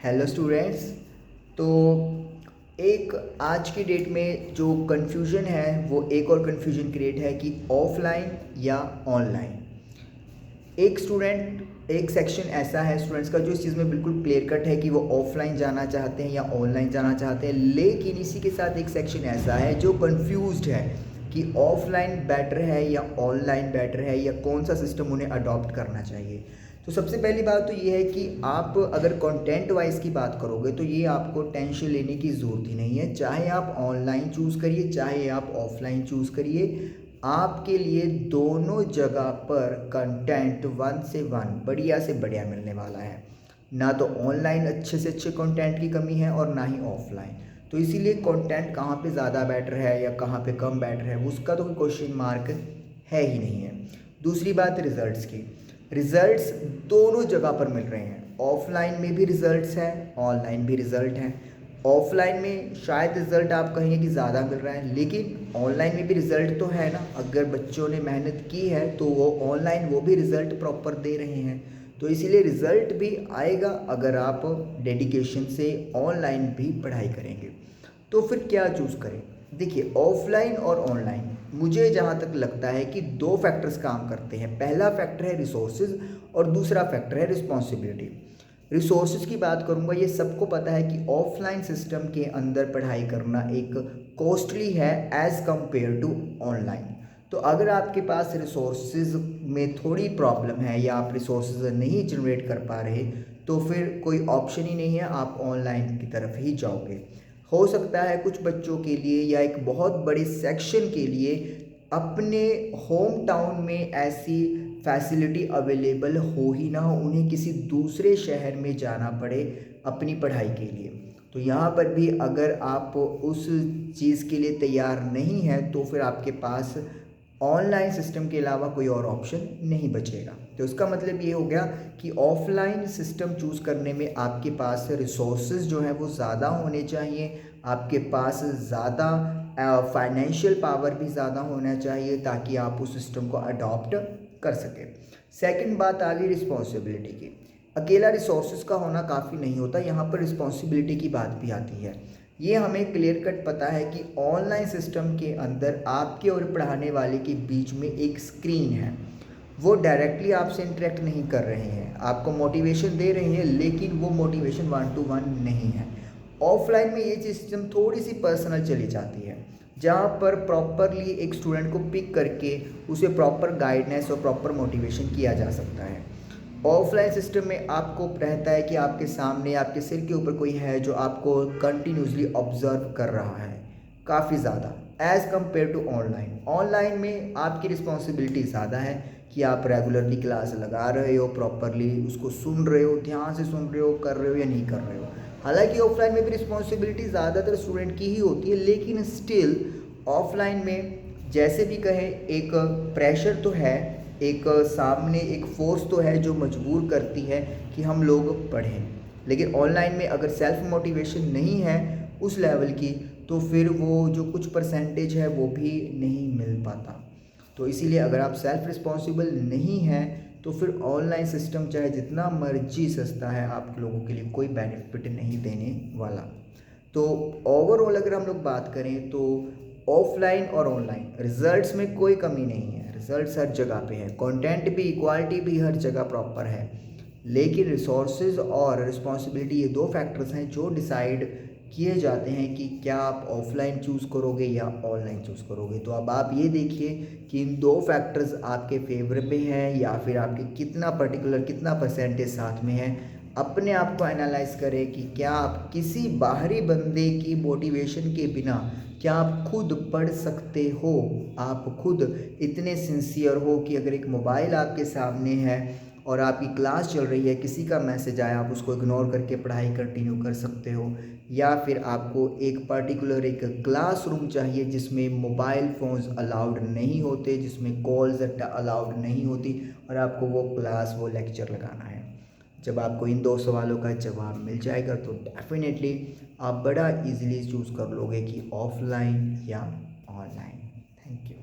Hello students. तो एक आज की डेट में जो कन्फ्यूजन है वो एक और कन्फ्यूजन क्रिएट है कि ऑफलाइन या ऑनलाइन। एक सेक्शन ऐसा है स्टूडेंट्स का जो इस चीज़ में बिल्कुल क्लियर कट है कि वो ऑफलाइन जाना चाहते हैं या ऑनलाइन जाना चाहते हैं, लेकिन इसी के साथ एक सेक्शन ऐसा है जो कंफ्यूज्ड है कि ऑफलाइन बेटर है या ऑनलाइन बेटर है या कौन सा सिस्टम उन्हें अडॉप्ट करना चाहिए। तो सबसे पहली बात तो ये है कि आप अगर कंटेंट वाइज की बात करोगे तो ये आपको टेंशन लेने की ज़रूरत ही नहीं है। चाहे आप ऑनलाइन चूज़ करिए चाहे आप ऑफलाइन चूज़ करिए, आपके लिए दोनों जगह पर कंटेंट वन से वन बढ़िया से बढ़िया मिलने वाला है। ना तो ऑनलाइन अच्छे से अच्छे कंटेंट की कमी है और ना ही ऑफलाइन। तो इसीलिए कंटेंट कहाँ पे ज़्यादा बेटर है या कहाँ पे कम बेटर है उसका तो कोई क्वेश्चन मार्क है ही नहीं है। दूसरी बात रिजल्ट्स की। रिजल्ट्स दोनों जगह पर मिल रहे हैं, ऑफलाइन में भी रिजल्ट्स हैं ऑनलाइन भी रिजल्ट हैं। ऑफलाइन में शायद रिज़ल्ट आप कहेंगे कि ज़्यादा मिल रहा है, लेकिन ऑनलाइन में भी रिज़ल्ट तो है ना। अगर बच्चों ने मेहनत की है तो वो ऑनलाइन वो भी रिज़ल्ट प्रॉपर दे रहे हैं। तो इसीलिए रिज़ल्ट भी आएगा अगर आप डेडिकेशन से ऑनलाइन भी पढ़ाई करेंगे। तो फिर क्या चूज़ करें? देखिए, ऑफलाइन और ऑनलाइन मुझे जहाँ तक लगता है कि दो फैक्टर्स काम करते हैं। पहला फैक्टर है रिसोर्सेज और दूसरा फैक्टर है रिस्पॉन्सिबिलिटी। रिसोर्सेज की बात करूँगा, ये सबको पता है कि ऑफलाइन सिस्टम के अंदर पढ़ाई करना एक कॉस्टली है एज़ कम्पेयर टू ऑनलाइन। तो अगर आपके पास रिसोर्सेज में थोड़ी प्रॉब्लम है या आप रिसोर्सेज नहीं जनरेट कर पा रहे, तो फिर कोई ऑप्शन ही नहीं है, आप ऑनलाइन की तरफ ही जाओगे। हो सकता है कुछ बच्चों के लिए या एक बहुत बड़े सेक्शन के लिए अपने होम टाउन में ऐसी फैसिलिटी अवेलेबल हो ही ना हो, उन्हें किसी दूसरे शहर में जाना पड़े अपनी पढ़ाई के लिए। तो यहाँ पर भी अगर आप उस चीज़ के लिए तैयार नहीं है तो फिर आपके पास ऑनलाइन सिस्टम के अलावा कोई और ऑप्शन नहीं बचेगा। तो इसका मतलब ये हो गया कि ऑफलाइन सिस्टम चूज़ करने में आपके पास रिसोर्सेज जो हैं वो ज़्यादा होने चाहिए, आपके पास ज़्यादा फाइनेंशियल पावर भी ज़्यादा होना चाहिए ताकि आप उस सिस्टम को अडॉप्ट कर सकें। सेकंड बात आ गई रिस्पॉन्सिबिलिटी की। अकेला रिसोर्सेज का होना काफ़ी नहीं होता, यहाँ पर रिस्पॉन्सिबिलिटी की बात भी आती है। ये हमें क्लियर कट पता है कि ऑनलाइन सिस्टम के अंदर आपके और पढ़ाने वाले के बीच में एक स्क्रीन है, वो डायरेक्टली आपसे इंटरेक्ट नहीं कर रहे हैं, आपको मोटिवेशन दे रहे हैं, लेकिन वो मोटिवेशन वन टू वन नहीं है। ऑफलाइन में ये चीज़ सिस्टम थोड़ी सी पर्सनल चली जाती है, जहाँ पर प्रॉपरली एक स्टूडेंट को पिक करके उसे प्रॉपर गाइडेंस और प्रॉपर मोटिवेशन किया जा सकता है। ऑफलाइन सिस्टम में आपको रहता है कि आपके सामने आपके सिर के ऊपर कोई है जो आपको कंटिन्यूसली ऑब्जर्व कर रहा है काफ़ी ज़्यादा as compare to online. Online में आपकी रिस्पॉन्सिबिलिटी ज़्यादा है कि आप रेगुलरली क्लास लगा रहे हो, प्रॉपरली उसको सुन रहे हो, ध्यान से सुन रहे हो, कर रहे हो या नहीं कर रहे हो। हालांकि ऑफलाइन में भी रिस्पॉन्सिबिलिटी ज़्यादातर स्टूडेंट की ही होती है, लेकिन स्टिल ऑफलाइन में जैसे भी कहें एक प्रेशर तो है, एक सामने एक फोर्स तो है जो मजबूर करती है कि हम लोग पढ़ें। लेकिन ऑनलाइन में अगर सेल्फ मोटिवेशन नहीं है उस लेवल की, तो फिर वो जो कुछ परसेंटेज है वो भी नहीं मिल पाता। तो इसीलिए अगर आप सेल्फ रिस्पॉन्सिबल नहीं हैं तो फिर ऑनलाइन सिस्टम चाहे जितना मर्जी सस्ता है आप लोगों के लिए कोई बेनिफिट नहीं देने वाला। तो ओवरऑल अगर हम लोग बात करें तो ऑफलाइन और ऑनलाइन रिजल्ट्स में कोई कमी नहीं है, रिजल्ट्स हर जगह पे है, कंटेंट भी इक्वालिटी भी हर जगह प्रॉपर है। लेकिन रिसोर्सेज और रिस्पॉन्सिबिलिटी ये दो फैक्टर्स हैं जो डिसाइड किए जाते हैं कि क्या आप ऑफलाइन चूज़ करोगे या ऑनलाइन चूज़ करोगे। तो अब आप ये देखिए कि इन दो फैक्टर्स आपके फेवर पे हैं या फिर आपके कितना पर्टिकुलर कितना परसेंटेज साथ में है। अपने आप को एनालाइज करें कि क्या आप किसी बाहरी बंदे की मोटिवेशन के बिना क्या आप खुद पढ़ सकते हो, आप खुद इतने सिंसियर हो कि अगर एक मोबाइल आपके सामने है और आपकी क्लास चल रही है, किसी का मैसेज आया आप उसको इग्नोर करके पढ़ाई कंटिन्यू कर सकते हो, या फिर आपको एक पर्टिकुलर एक क्लासरूम चाहिए जिसमें मोबाइल फ़ोन्स अलाउड नहीं होते, जिसमें कॉल्स अलाउड नहीं होती और आपको वो क्लास वो लेक्चर लगाना है। जब आपको इन दो सवालों का जवाब मिल जाएगा तो डेफिनेटली आप बड़ा इजीली चूज़ कर लोगे कि ऑफलाइन या ऑनलाइन। Thank you.